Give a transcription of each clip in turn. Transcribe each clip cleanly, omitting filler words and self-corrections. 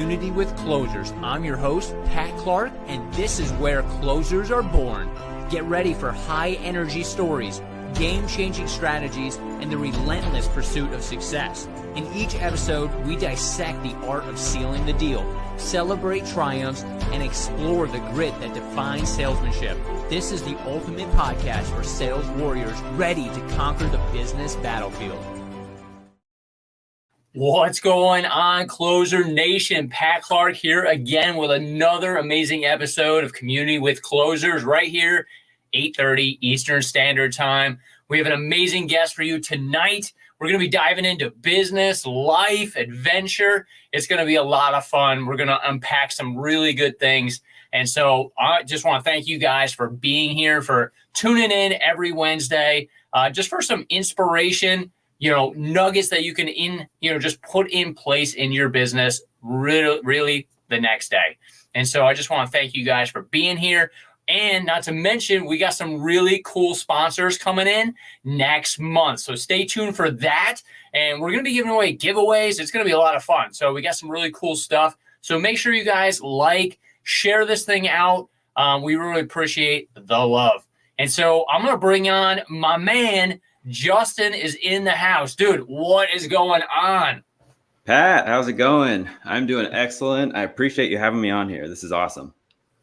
Community with Closers. I'm your host, Pat Clark, and this is where closers are born. Get ready for high-energy stories, game-changing strategies, and the relentless pursuit of success. In each episode, we dissect the art of sealing the deal, celebrate triumphs, and explore the grit that defines salesmanship. This is the ultimate podcast for sales warriors ready to conquer the business battlefield. What's going on, Closer Nation? Pat Clark here again with another amazing episode of Community with Closers right here, 8:30 Eastern Standard Time. We have an amazing guest for you tonight. We're going to be diving into business, life, adventure. It's going to be a lot of fun. We're going to unpack some really good things. And so I just want to thank you guys for being here, for tuning in every Wednesday, just for some inspiration, nuggets that you can just put in place in your business really the next day. And so I just want to thank you guys for being here. And not to mention, we got some really cool sponsors coming in next month. So stay tuned for that. And we're going to be giving away giveaways. It's going to be a lot of fun. So we got some really cool stuff. So make sure you guys share this thing out. We really appreciate the love. And so I'm going to bring on my man, Justin is in the house. Dude, what is going on? Pat, how's it going? I'm doing excellent. I appreciate you having me on here. This is awesome.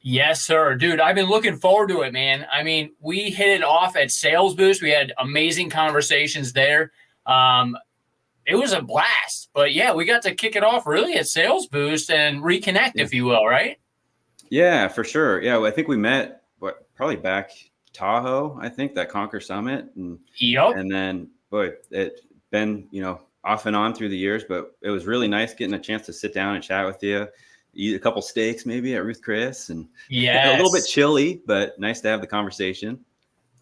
Yes, sir. Dude, I've been looking forward to it, man. I mean, we hit it off at Sales Boost. We had amazing conversations there. It was a blast. But, yeah, we got to kick it off really at Sales Boost and reconnect, if you will, right? Yeah, for sure. Yeah, I think we met, probably back Tahoe, I think, that Conquer Summit. And then, it's been, off and on through the years, but it was really nice getting a chance to sit down and chat with you, eat a couple steaks maybe at Ruth Chris, and a little bit chilly, but nice to have the conversation.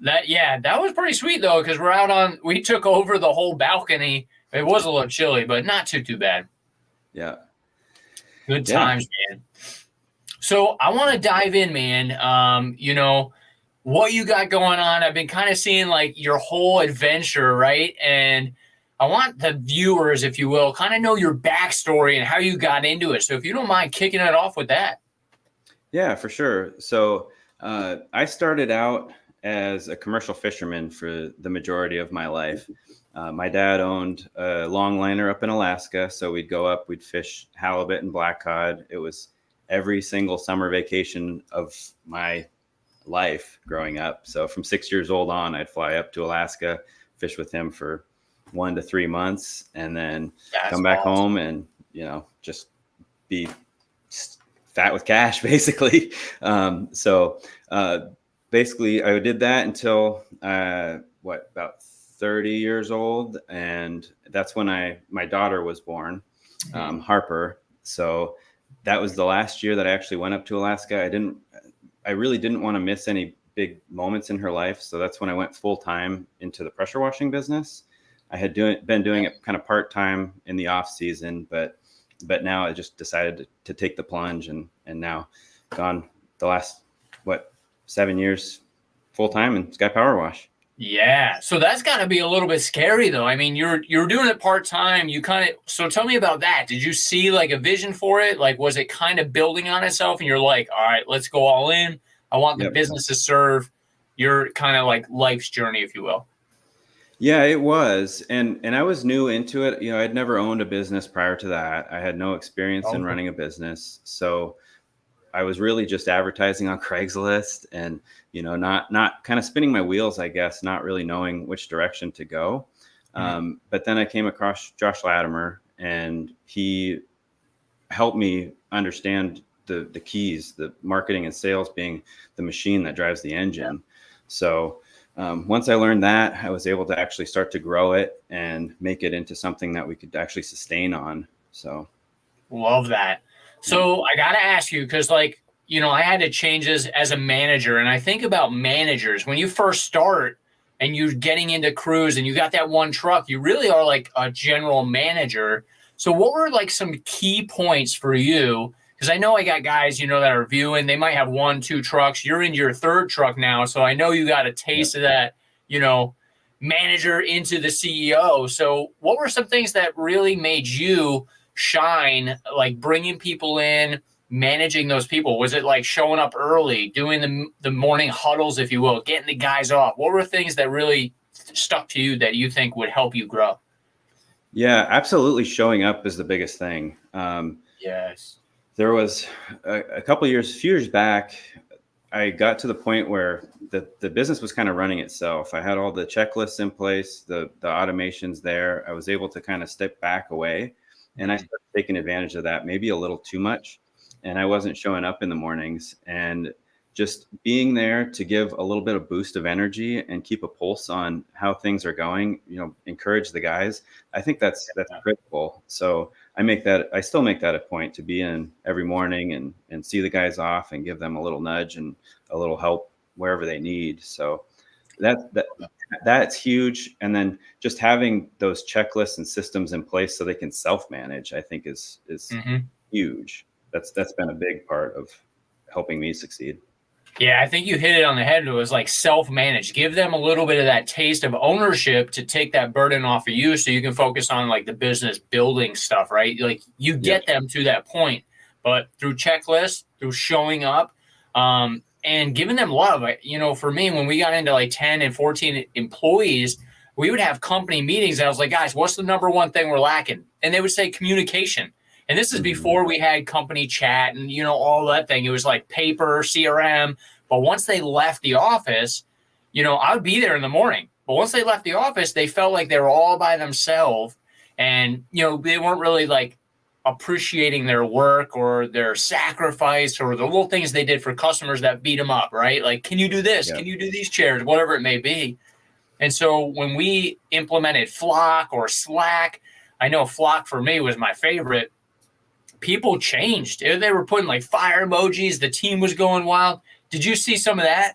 That was pretty sweet though, because we took over the whole balcony. It was a little chilly, but not too bad. Yeah. Good times, man. So I want to dive in, man. What you got going on. I've been kind of seeing your whole adventure, right? And I want the viewers, if you will, kind of know your backstory and how you got into it. So if you don't mind kicking it off with that. Yeah, for sure. So I started out as a commercial fisherman for the majority of my life. My dad owned a longliner up in Alaska. So we'd go up, we'd fish halibut and black cod. It was every single summer vacation of my life growing up. So from 6 years old on, I'd fly up to Alaska, fish with him for 1 to 3 months, and then come back home and, just be fat with cash, basically. Basically I did that until, about 30 years old. And that's when my daughter was born, Harper. So that was the last year that I actually went up to Alaska. I really didn't want to miss any big moments in her life. So that's when I went full time into the pressure washing business. I had been doing it kind of part-time in the off season, but now I just decided to take the plunge and now gone the last, 7 years full time in Sky Power Wash. Yeah. So that's got to be a little bit scary though. I mean, you're doing it part-time. So tell me about that. Did you see a vision for it? Was it kind of building on itself and you're like, all right, let's go all in. I want the business to serve your kind of life's journey, if you will. Yeah, it was. And I was new into it. I'd never owned a business prior to that. I had no experience in running a business. So I was really just advertising on Craigslist and, not kind of spinning my wheels, I guess, not really knowing which direction to go. But then I came across Josh Latimer and he helped me understand the keys, the marketing and sales being the machine that drives the engine. So once I learned that, I was able to actually start to grow it and make it into something that we could actually sustain on. So love that. So I got to ask you, because I had to change this as a manager. And I think about managers when you first start and you're getting into crews and you got that one truck, you really are like a general manager. So what were some key points for you? Because I know I got guys, that are viewing, they might have 1, 2 trucks. You're in your 3rd truck now. So I know you got a taste of that, manager into the CEO. So what were some things that really made you shine, like bringing people in, managing those people? Was it like showing up early, doing the morning huddles, if you will, getting the guys off? What were things that really stuck to you that you think would help you grow? Yeah, absolutely. Showing up is the biggest thing. Yes. There was a few years back, I got to the point where the business was kind of running itself. I had all the checklists in place, the automations there. I was able to kind of step back away, and I started taking advantage of that, maybe a little too much. And I wasn't showing up in the mornings, and just being there to give a little bit of boost of energy and keep a pulse on how things are going, encourage the guys. I think that's critical. So I still make that a point to be in every morning and see the guys off and give them a little nudge and a little help wherever they need. So that's huge. And then just having those checklists and systems in place so they can self-manage, I think is huge. That's been a big part of helping me succeed. Yeah, I think you hit it on the head. It was like self-manage. Give them a little bit of that taste of ownership to take that burden off of you so you can focus on like the business building stuff, right? Like you get them to that point, but through checklists, through showing up, and giving them love. For me, when we got into like 10 and 14 employees, we would have company meetings. And I was like, guys, what's the number one thing we're lacking? And they would say communication. And this is before we had company chat and, all that thing. It was like paper, CRM. But once they left the office, I would be there in the morning. But once they left the office, they felt like they were all by themselves. And, they weren't really like appreciating their work or their sacrifice or the little things they did for customers that beat them up, right? Like, can you do this? Can you do these chairs? Whatever it may be. And so when we implemented Flock or Slack, I know Flock for me was my favorite. People changed. They were putting like fire emojis. The team was going wild. Did you see some of that?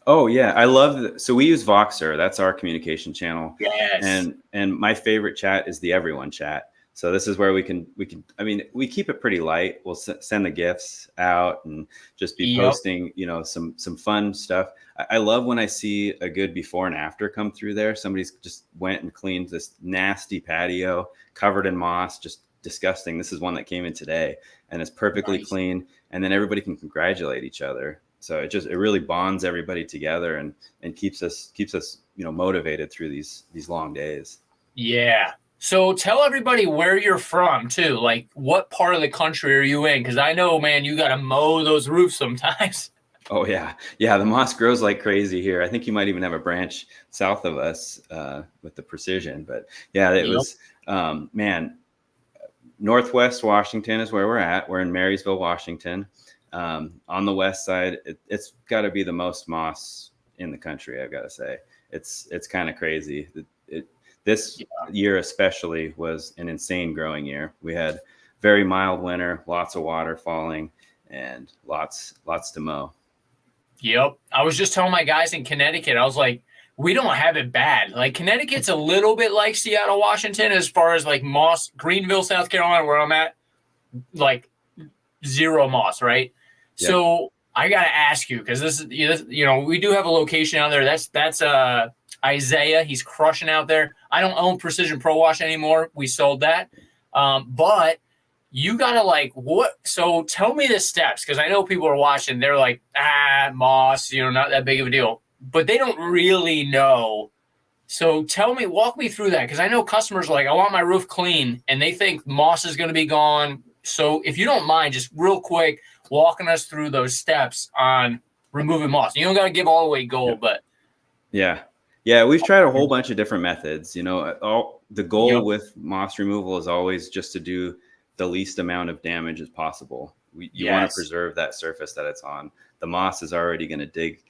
Oh yeah, I love so we use Voxer. That's our communication channel. Yes. And my favorite chat is the everyone chat. So this is where we keep it pretty light. We'll send the gifts out and just be posting, some fun stuff. I love when I see a good before and after come through there. Somebody's just went and cleaned this nasty patio covered in moss, just disgusting. This is one that came in today and it's perfectly clean. And then everybody can congratulate each other. So it really bonds everybody together and keeps us, motivated through these long days. Yeah. So tell everybody where you're from too. Like what part of the country are you in? Cause I know, man, you got to mow those roofs sometimes. Oh yeah. Yeah. The moss grows like crazy here. I think you might even have a branch south of us with the precision, but yeah, it was, Northwest Washington is where we're at. We're in Marysville, Washington. On the west side, it's got to be the most moss in the country. I've got to say, it's kind of crazy. This year especially was an insane growing year. We had very mild winter, lots of water falling, and lots to mow. Yep. I was just telling my guys in Connecticut, I was like, we don't have it bad. Like Connecticut's a little bit like Seattle, Washington, as far as like moss. Greenville, South Carolina, where I'm at, like zero moss, right? Yep. So I got to ask you, because this is, we do have a location out there. That's Isaiah. He's crushing out there. I don't own Precision Pro Wash anymore. We sold that. But you got to what? So tell me the steps, because I know people are watching. They're like, moss, not that big of a deal. But they don't really know. So walk me through that, because I know customers are like, I want my roof clean, and they think moss is going to be gone. So if you don't mind, just real quick, walking us through those steps on removing moss. You don't got to give all the way gold, but. Yeah, we've tried a whole bunch of different methods. The goal with moss removal is always just to do the least amount of damage as possible. You want to preserve that surface that it's on. The moss is already going to dig.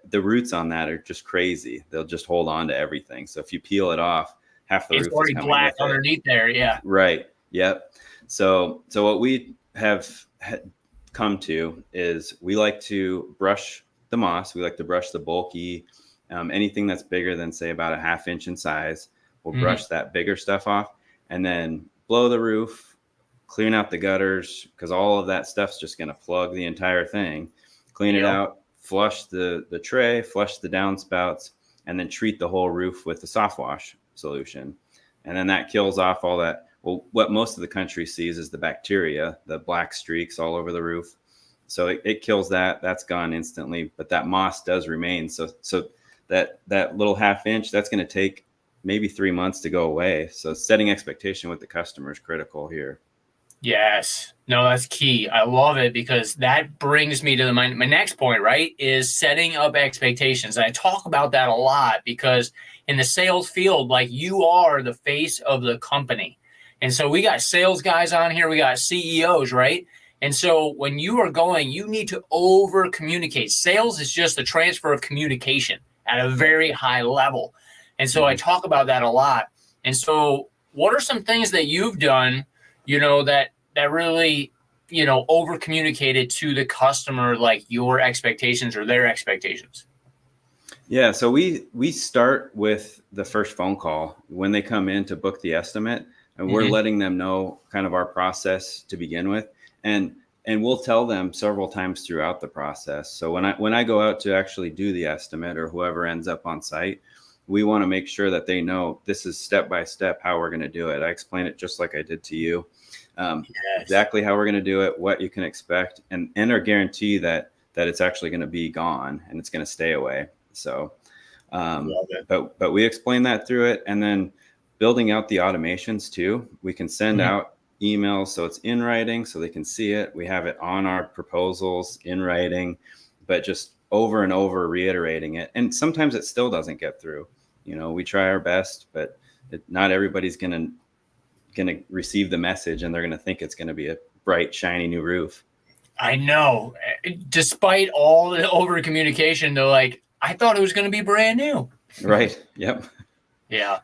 The roots on that are just crazy. They'll just hold on to everything. So if you peel it off, half the roof is already black underneath there. Yeah. Right. Yep. So what we have come to is we like to brush the moss. We like to brush the bulky, anything that's bigger than say about a ½ inch in size. We'll brush that bigger stuff off and then blow the roof, clean out the gutters, because all of that stuff's just going to plug the entire thing. Clean it out. Flush the tray, flush the downspouts, and then treat the whole roof with the soft wash solution. And then that kills off all that Well, what most of the country sees is the bacteria, the black streaks all over the roof. So it kills that. That's gone instantly, but that moss does remain. So that little half inch, that's going to take maybe 3 months to go away. So setting expectation with the customer is critical here. Yes. No, that's key. I love it, because that brings me to my next point, right? Is setting up expectations. And I talk about that a lot, because in the sales field, like, you are the face of the company. And so we got sales guys on here, we got CEOs, right? And so when you are going, you need to over communicate. Sales is just a transfer of communication at a very high level. And so I talk about that a lot. And so what are some things that you've done, that really, over communicated to the customer, like your expectations or their expectations? Yeah. So we start with the first phone call when they come in to book the estimate, and we're letting them know kind of our process to begin with. And we'll tell them several times throughout the process. So when I go out to actually do the estimate, or whoever ends up on site, we want to make sure that they know this is step by step how we're going to do it. I explain it just like I did to you, exactly how we're going to do it, what you can expect, and our guarantee that it's actually going to be gone and it's going to stay away. So, but we explain that through it, and then building out the automations too. We can send out emails so it's in writing so they can see it. We have it on our proposals in writing, but just over and over reiterating it. And sometimes it still doesn't get through. We try our best, but not everybody's going to receive the message, and they're going to think it's going to be a bright, shiny new roof. I know. Despite all the over communication, they're like, I thought it was going to be brand new. Right. Yep. Yeah.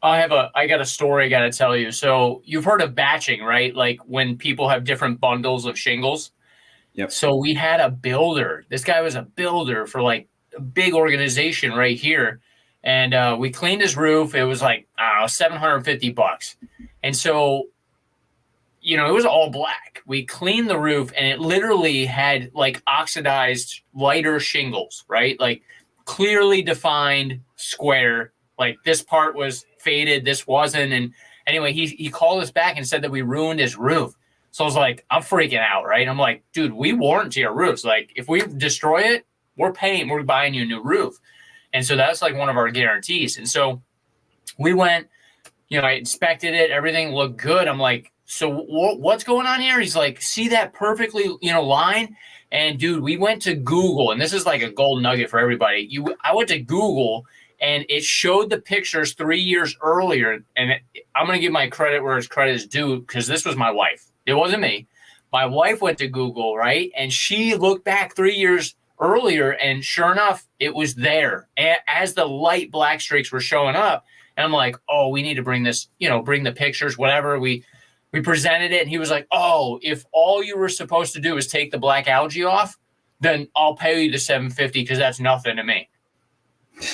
I got a story I got to tell you. So you've heard of batching, right? Like when people have different bundles of shingles. Yep. So we had a builder. This guy was a builder for like a big organization right here. And we cleaned his roof. It was like, I don't know, $750. And so, it was all black. We cleaned the roof, and it literally had like oxidized lighter shingles, right? Like clearly defined square. Like this part was faded, this wasn't. And anyway, he called us back and said that we ruined his roof. So I was like, I'm freaking out, right? I'm like, dude, we warranty our roofs. Like if we destroy it, we're buying you a new roof. And so that's like one of our guarantees. And so we went, I inspected it. Everything looked good. I'm like, so what's going on here? He's like, see that perfectly, line? And dude, we went to Google, and this is like a gold nugget for everybody. I went to Google, and it showed the pictures 3 years earlier. And I'm going to give my credit where his credit is due, because this was my wife. It wasn't me. My wife went to Google, right? And she looked back 3 years earlier, and sure enough, it was there as the light black streaks were showing up. And I'm like, oh, we need to bring this, bring the pictures, whatever. We presented it, and he was like, oh, if all you were supposed to do is take the black algae off, then I'll pay you the $750, because that's nothing to me.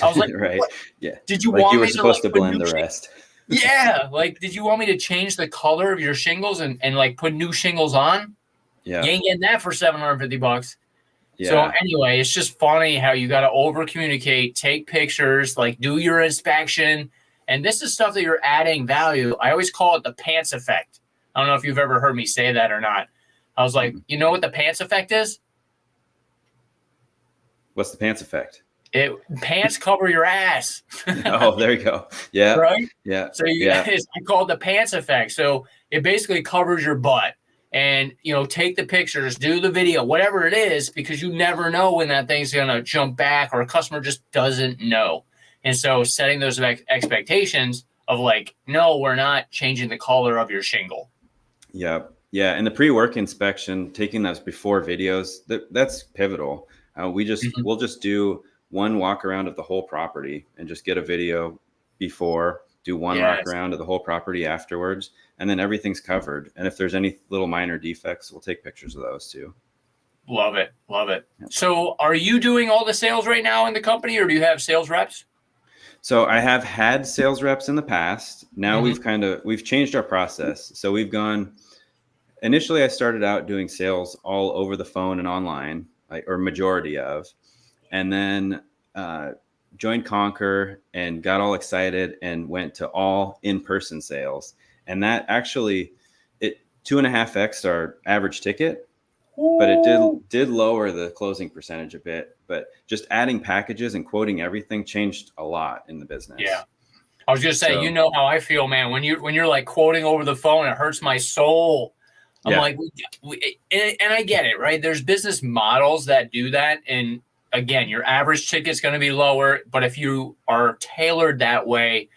I was like, right. What? Yeah. Did you like want you were me supposed to to blend the rest? Yeah. Like, did you want me to change the color of your shingles and like put new shingles on? Yeah. You ain't getting that for $750. Yeah. So anyway, it's just funny how you got to over communicate, take pictures, like do your inspection. And this is stuff that you're adding value. I always call it the pants effect. I don't know if you've ever heard me say that or not. I was like, you know what the pants effect is? What's the pants effect? Pants cover your ass. Oh, there you go. Yeah. Right? Yeah. So I call it the pants effect. So it basically covers your butt. And, take the pictures, do the video, whatever it is, because you never know when that thing's going to jump back, or a customer just doesn't know. And so setting those expectations of like, no, we're not changing the color of your shingle. Yeah. Yeah. And the pre-work inspection, taking those before videos, that's pivotal. We'll just do one walk around of the whole property and just get a video before, do one walk around of the whole property afterwards, and then everything's covered. And if there's any little minor defects, we'll take pictures of those too. Love it. Love it. Yeah. So are you doing all the sales right now in the company, or do you have sales reps? So I have had sales reps in the past. Now we've changed our process. So initially I started out doing sales all over the phone and online, or majority of, and then joined Conquer and got all excited and went to all in-person sales. And that actually, it 2.5x our average ticket, but it did lower the closing percentage a bit. But just adding packages and quoting everything changed a lot in the business. Yeah. I was just saying, you know how I feel, man. When you're like quoting over the phone, it hurts my soul. I'm like, and I get it, right? There's business models that do that. And again, your average ticket's going to be lower, but if you are tailored that way,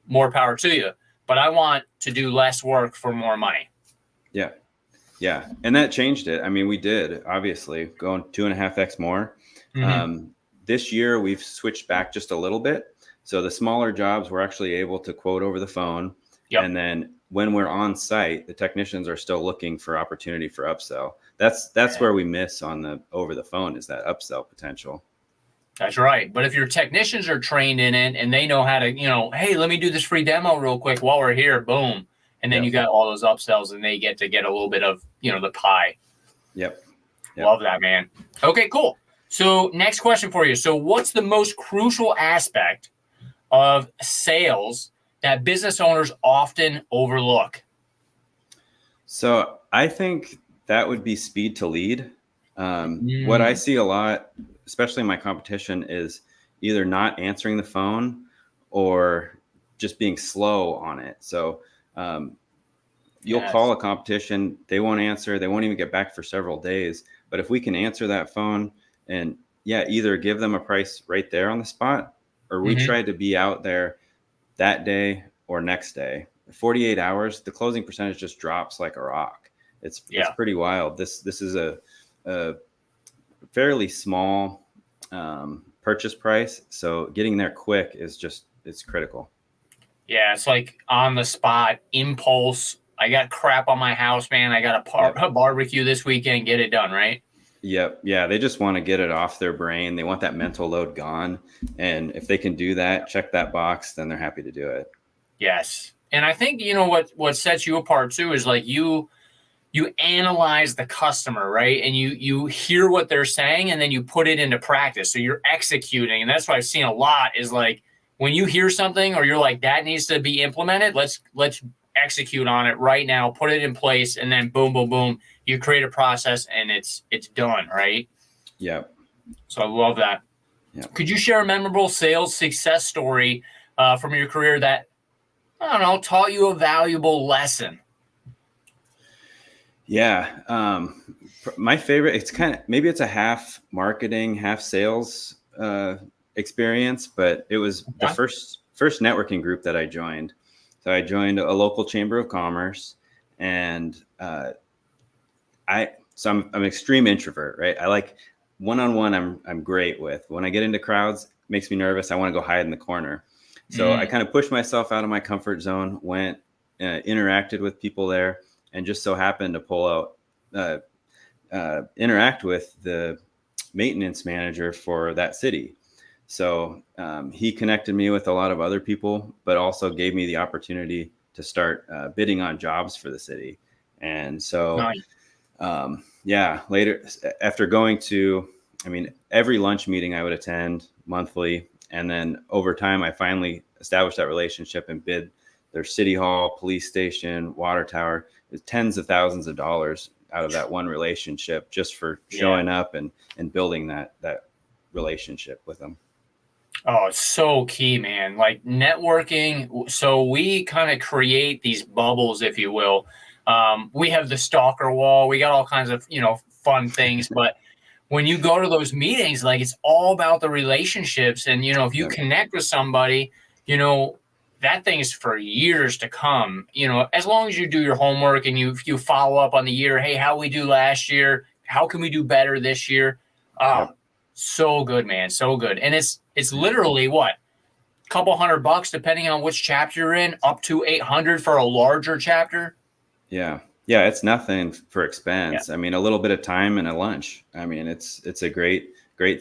more power to you. But I want to do less work for more money. Yeah. Yeah. And that changed it. I mean, we did obviously going 2.5x more. This year we've switched back just a little bit. So the smaller jobs we're actually able to quote over the phone. And then when we're on site, the technicians are still looking for opportunity for upsell. That's where we miss on the over the phone, is that upsell potential. That's right. But if your technicians are trained in it and they know how to, hey, let me do this free demo real quick while we're here, boom. And then you got all those upsells and they get to get a little bit of, the pie. Yep. Love that, man. Okay, cool. So next question for you. So what's the most crucial aspect of sales that business owners often overlook? So I think that would be speed to lead. What I see a lot, especially in my competition, is either not answering the phone or just being slow on it. So you'll call a competition, they won't answer, they won't even get back for several days. But if we can answer that phone and either give them a price right there on the spot, or we try to be out there that day or next day, 48 hours, the closing percentage just drops like a rock. It's pretty wild. This is a fairly small purchase price. So getting there quick is it's critical. Yeah, it's like on the spot, impulse. I got crap on my house, man. I got a barbecue this weekend. Get it done, right? Yep. Yeah. They just want to get it off their brain. They want that mental load gone. And if they can do that, check that box, then they're happy to do it. Yes. And I think, what sets you apart too is like you analyze the customer, right? And you hear what they're saying and then you put it into practice. So you're executing. And that's what I've seen a lot is like when you hear something or you're like, that needs to be implemented, let's execute on it right now, put it in place, and then boom, boom, boom, you create a process and it's done, right? Yeah. So I love that. Yeah. Could you share a memorable sales success story from your career that, I don't know, taught you a valuable lesson? Yeah. My favorite, it's maybe it's a half marketing, half sales experience, but it was the first networking group that I joined. So I joined a local chamber of commerce, and I'm an extreme introvert, right? I like one-on-one. I'm great with. When I get into crowds, it makes me nervous. I want to go hide in the corner. So I kind of pushed myself out of my comfort zone, went, interacted with people there, and just so happened to pull out, interact with the maintenance manager for that city. So he connected me with a lot of other people, but also gave me the opportunity to start bidding on jobs for the city. And so, later, after going to, every lunch meeting I would attend monthly. And then over time, I finally established that relationship and bid their city hall, police station, water tower, tens of thousands of dollars out of that one relationship just for showing up and building that relationship with them. Oh, it's so key, man. Like networking. So we kind of create these bubbles, if you will. We have the stalker wall. We got all kinds of, fun things. But when you go to those meetings, like it's all about the relationships. And, if you connect with somebody, that thing is for years to come. As long as you do your homework and you follow up on the year. Hey, how we do last year? How can we do better this year? So good, man. So good. And it's literally what? A couple $100 depending on which chapter you're in, up to $800 for a larger chapter. Yeah. Yeah. It's nothing for expense. Yeah. A little bit of time and a lunch. It's a great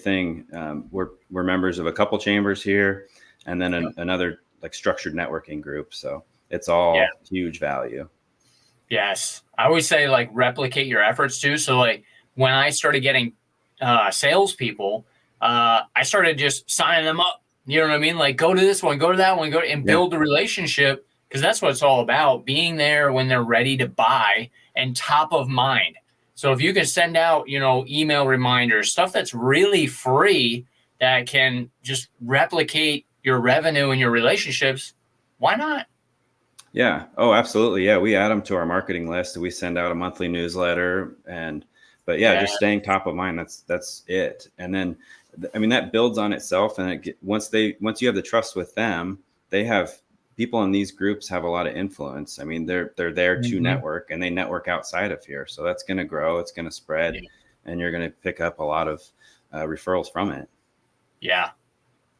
thing. We're members of a couple chambers here and then another like structured networking group. So it's all huge value. Yes. I always say like replicate your efforts too. So like when I started getting salespeople, I started just signing them up. You know what I mean? Like go to this one, go to that one, and build the relationship. because that's what it's all about, being there when they're ready to buy and top of mind. So if you can send out, email reminders, stuff that's really free that can just replicate your revenue and your relationships, why not? Yeah. Oh, absolutely. Yeah. We add them to our marketing list. We send out a monthly newsletter, but just staying top of mind. That's it. And then, I mean, that builds on itself. And once you have the trust with them, they have people in these groups have a lot of influence. I mean, they're there to network, and they network outside of here. So that's going to grow. It's going to spread, and you're going to pick up a lot of referrals from it. Yeah.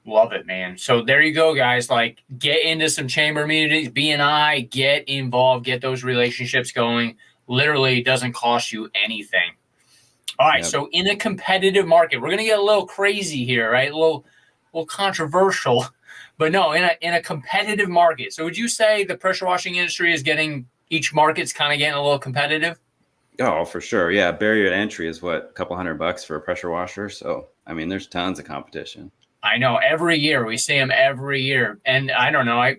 Love it, man. So there you go, guys. Like, get into some chamber meetings, BNI, get involved, get those relationships going. Literally doesn't cost you anything. All right. Yep. So in a competitive market, we're going to get a little crazy here, right? A little controversial, but no, in a competitive market. So would you say the pressure washing industry is each market's kind of getting a little competitive? Oh, for sure. Yeah. Barrier to entry is a couple $100 for a pressure washer. So, I mean, there's tons of competition. I know every year we see them every year. And I don't know, I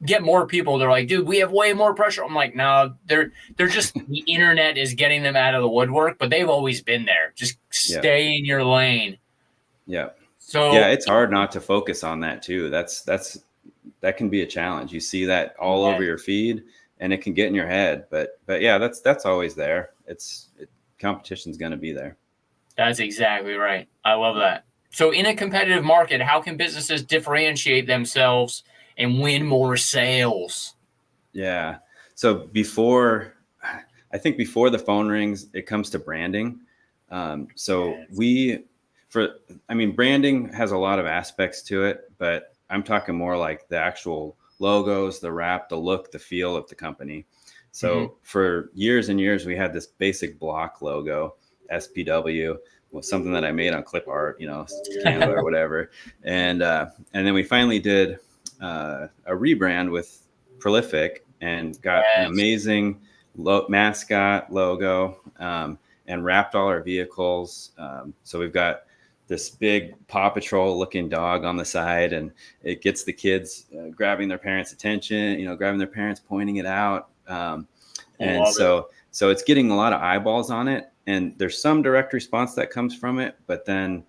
get more people. They're like, dude, we have way more pressure. I'm like, no, they're just, the internet is getting them out of the woodwork, but they've always been there. Just stay in your lane. Yeah. So it's hard not to focus on that too. That can be a challenge. You see that all over your feed, and it can get in your head, but yeah, that's always there. Competition's going to be there. That's exactly right. I love that. So in a competitive market, how can businesses differentiate themselves and win more sales? Yeah. So before the phone rings, it comes to branding. Branding has a lot of aspects to it, but I'm talking more like the actual logos, the wrap, the look, the feel of the company. So for years and years, we had this basic block logo, SPW. Was something that I made on clip art, Canva or whatever. And then we finally did a rebrand with Prolific and got an amazing mascot logo and wrapped all our vehicles. So we've got this big Paw Patrol looking dog on the side, and it gets the kids grabbing their parents' attention, grabbing their parents, pointing it out. So it's getting a lot of eyeballs on it. And there's some direct response that comes from it, but then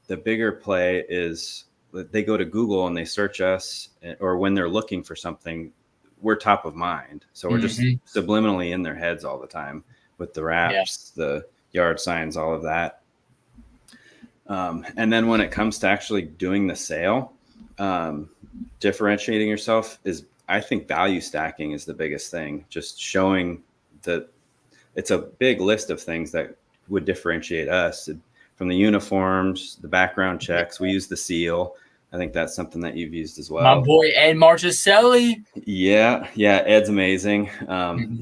the bigger play is they go to Google and they search us, or when they're looking for something, we're top of mind. So we're just subliminally in their heads all the time with the wraps, the yard signs, all of that. And then when it comes to actually doing the sale, differentiating yourself I think value stacking is the biggest thing. Just showing that. It's a big list of things that would differentiate us, from the uniforms, the background checks. We use the seal. I think that's something that you've used as well. My boy, Ed Marchicelli. Yeah. Ed's amazing.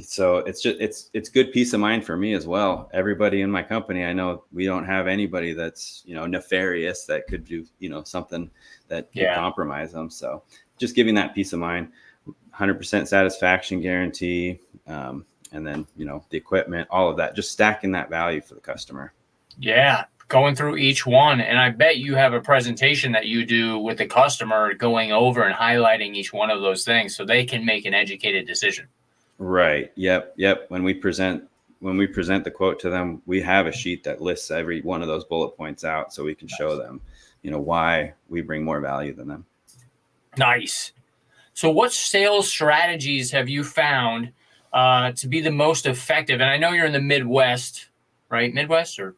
So it's good peace of mind for me as well. Everybody in my company, I know we don't have anybody that's, nefarious that could do, something that could compromise them. So just giving that peace of mind, 100% satisfaction guarantee. And then, the equipment, all of that, just stacking that value for the customer. Yeah, going through each one. And I bet you have a presentation that you do with the customer going over and highlighting each one of those things so they can make an educated decision. Right. Yep. When we present the quote to them, we have a sheet that lists every one of those bullet points out so we can show them, why we bring more value than them. Nice. So what sales strategies have you found to be the most effective? And I know you're in the Midwest, right? Midwest or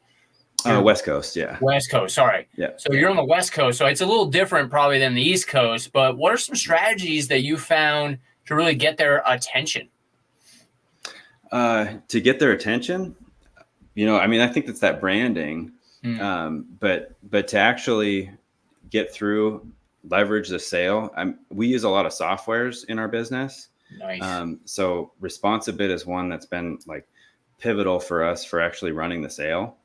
West Coast, yeah. West Coast, sorry. Yeah. So you're on the West Coast, so it's a little different probably than the East Coast. But what are some strategies that you found to really get their attention? To get their attention, I think that's that branding. But to actually get through, leverage the sale. We use a lot of softwares in our business. Nice. So Responsibit is one that's been like pivotal for us for actually running the sale.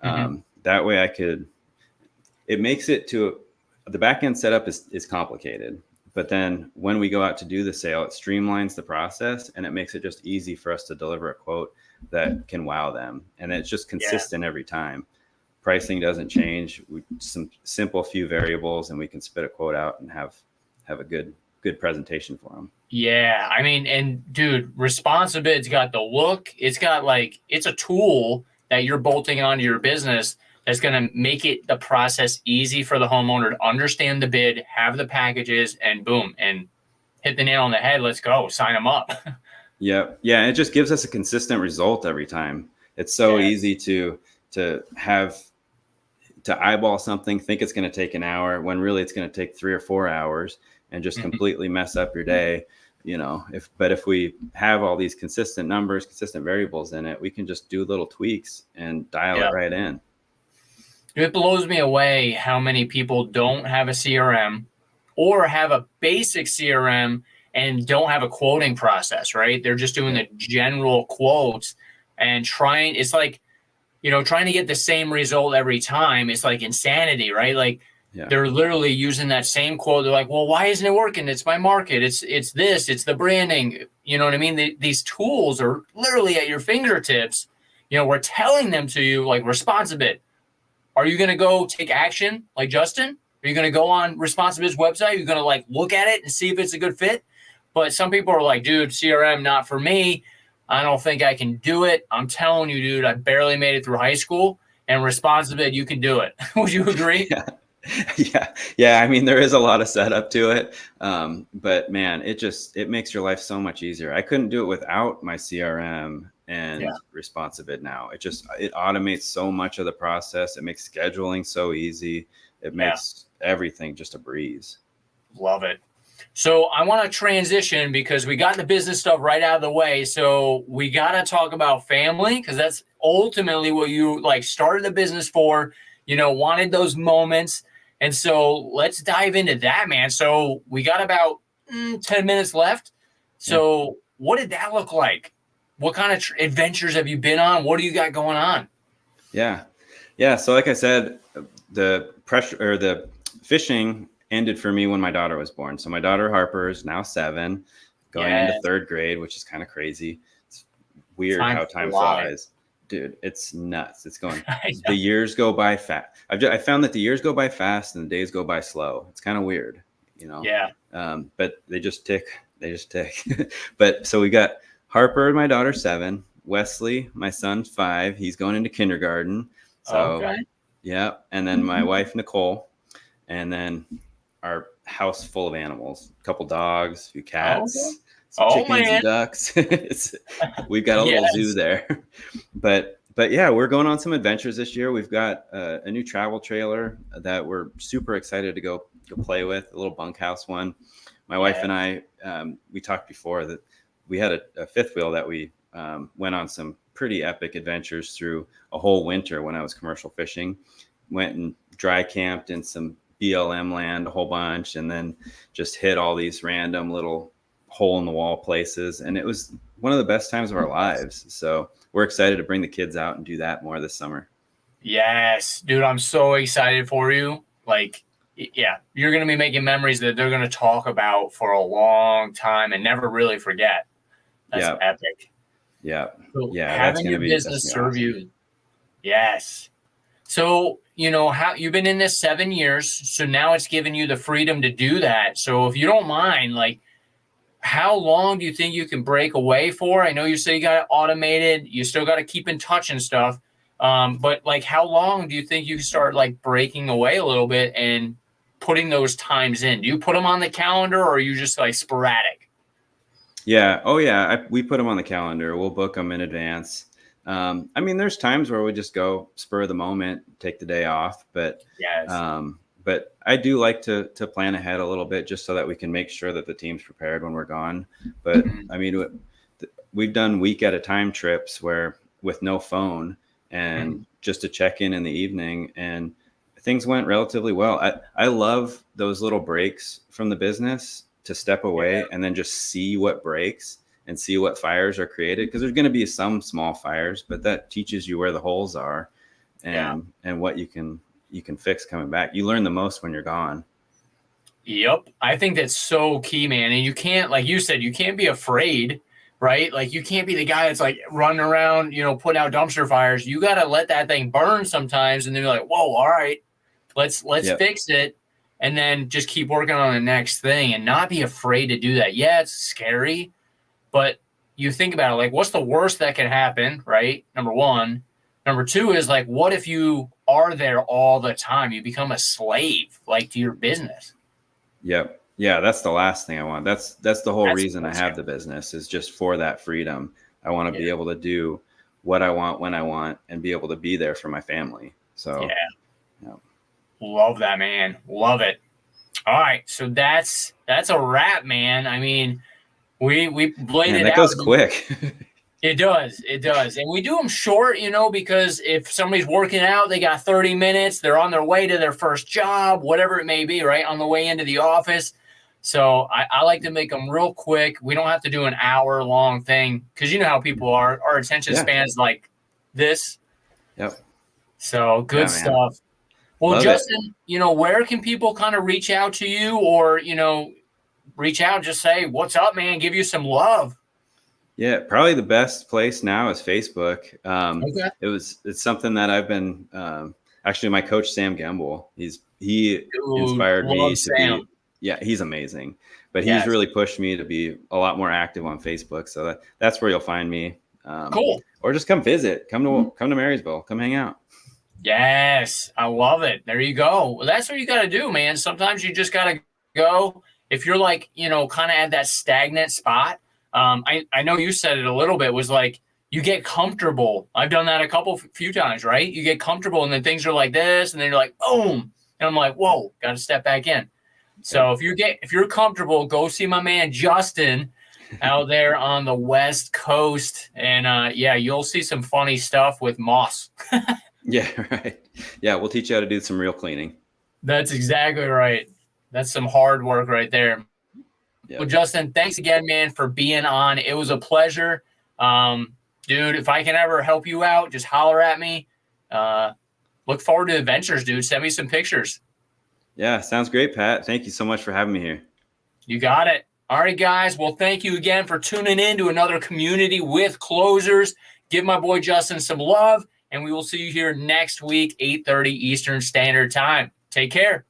That way it makes it to the back end setup is complicated, but then when we go out to do the sale, it streamlines the process and it makes it just easy for us to deliver a quote that can wow them. And it's just consistent every time. Pricing doesn't change. Some simple few variables and we can spit a quote out and have a good presentation for them. Yeah, I mean, and dude, Responsibid's got the look. It's got like it's a tool that you're bolting onto your business that's going to make it the process easy for the homeowner to understand the bid, have the packages, and boom, and hit the nail on the head. Let's go, sign them up. Yeah. Yeah. It just gives us a consistent result every time. It's so Yes. easy to have to eyeball something, think it's going to take an hour when really it's going to take 3 or 4 hours and just Mhm. completely mess up your day. If we have all these consistent numbers, consistent variables in it, we can just do little tweaks and dial Yeah. it right in. It blows me away how many people don't have a CRM or have a basic CRM and don't have a quoting process, right? They're just doing Yeah. the general quotes and it's like, trying to get the same result every time. It's like insanity, right? Like Yeah. they're literally using that same quote. They're like, well, why isn't it working? It's my market. It's this, it's the branding. You know what I mean? These tools are literally at your fingertips. We're telling them to you like Responsibid. Are you going to go take action like Justin? Are you going to go on Responsibid's website? Are you going to like look at it and see if it's a good fit? But some people are like, dude, CRM, not for me. I don't think I can do it. I'm telling you, dude, I barely made it through high school, and Responsibid, you can do it. Would you agree? Yeah. Yeah. Yeah. I mean, there is a lot of setup to it. But man, it makes your life so much easier. I couldn't do it without my CRM Yeah. and Responsibid now. It automates so much of the process. It makes scheduling so easy. It Yeah. makes everything just a breeze. Love it. So I want to transition because we got the business stuff right out of the way. So we got to talk about family because that's ultimately what you like started the business for, wanted those moments. And so let's dive into that, man. So we got about 10 minutes left. Yeah. So what did that look like? What kind of adventures have you been on? What do you got going on? Yeah. Yeah. So like I said, the pressure or the fishing ended for me when my daughter was born. So my daughter Harper is now 7, going into Yes. 3rd grade, which is kind of crazy. It's weird Time how time flies. flies. Dude, it's nuts. It's going, I the know. years go by fast. I found that the years go by fast and the days go by slow. It's kind of weird, Yeah. but they just tick. They just tick. But so we got Harper, my daughter, 7. Wesley, my son, 5. He's going into kindergarten. So Okay. yeah. And then my wife, Nicole, and then our house full of animals, a couple dogs, a few Okay. cats, some Oh, chickens man. and ducks. We've got a little zoo Yes. there. But yeah, we're going on some adventures this year. We've got a new travel trailer that we're super excited to go play with, a little bunkhouse one. My wife Yeah. and I, we talked before that we had a fifth wheel that we went on some pretty epic adventures through a whole winter when I was commercial fishing. Went and dry camped in some BLM land a whole bunch, and then just hit all these random little hole in the wall places. And it was one of the best times of our lives. So we're excited to bring the kids out and do that more this summer. Yes, dude, I'm so excited for you. Like, yeah, you're going to be making memories that they're going to talk about for a long time and never really forget. That's Yeah. epic. Yeah. So Yeah. having your That's business gonna be serve awesome. you. Yes. So, how you've been in this 7 years. So now it's given you the freedom to do that. So if you don't mind, like, how long do you think you can break away for? I know you say you got it automated. You still got to keep in touch and stuff. But like, how long do you think you can start like breaking away a little bit and putting those times in? Do you put them on the calendar or are you just like sporadic? Yeah. Oh, yeah. We put them on the calendar. We'll book them in advance. I mean, there's times where we just go spur of the moment, take the day off, Yes. but I do like to plan ahead a little bit just so that we can make sure that the team's prepared when we're gone. But Mhm. I mean, we've done week at a time trips where with no phone and Mhm. just to check in the evening, and things went relatively well. I love those little breaks from the business to step Yeah. away and then just see what breaks and see what fires are created, because there's going to be some small fires, but that teaches you where the holes are Yeah. and what you can fix coming back. You learn the most when you're gone. Yep. I think that's so key, man. And you can't, like you said, you can't be afraid, right? Like you can't be the guy that's like running around, putting out dumpster fires. You got to let that thing burn sometimes. And then you're like, whoa, all right, let's Yep. fix it. and then just keep working on the next thing and not be afraid to do that. Yeah, it's scary, but you think about it, like, what's the worst that can happen, right? Number one. Number two is, like, what if you are there all the time? You become a slave, like, to your business. Yep. Yeah, that's the last thing I want. That's the whole reason I have the business, is just for that freedom. I want to be able to do what I want when I want and be able to be there for my family. So yeah. Love that, man. Love it. All right. So that's a wrap, man. I mean, we laid it out. That goes quick. It does. It does. And we do them short, you know, because if somebody's working out, they got 30 minutes, they're on their way to their first job, whatever it may be, right? On the way into the office. So I like to make them real quick. We don't have to do an hour-long thing because you know how people are. Our attention span is like this. Yep. So good stuff. Well, Love Justin, you know, where can people kind of reach out to you, or, you know, reach out, just say, what's up, man, give you some love? Yeah, probably the best place now is Facebook. Okay. It's something that I've been, actually my coach, Sam Gamble, he inspired me to be, he's amazing, but he's really pushed me to be a lot more active on Facebook. So that's where you'll find me. Cool. Or just come visit, come to Marysville, come hang out. Yes, I love it. There you go. Well, that's what you got to do, man. Sometimes you just got to go. If you're like, you know, kind of at that stagnant spot, I know you said it a little bit, was like you get comfortable. I've done that a few times, right? You get comfortable and then things are like this and then you're like, boom. And I'm like, whoa, got to step back in. So if you're comfortable, go see my man, Justin, out there on the West Coast. And you'll see some funny stuff with moss. Yeah, right. Yeah, we'll teach you how to do some real cleaning. That's exactly right. That's some hard work right there. Yep. Well, Justin, thanks again, man, for being on. It was a pleasure. Dude, if I can ever help you out, just holler at me. Look forward to adventures, dude. Send me some pictures. Yeah, sounds great, Pat. Thank you so much for having me here. You got it. All right, guys. Well, thank you again for tuning in to another Community with Closers. Give my boy Justin some love, and we will see you here next week, 8:30 Eastern Standard Time. Take care.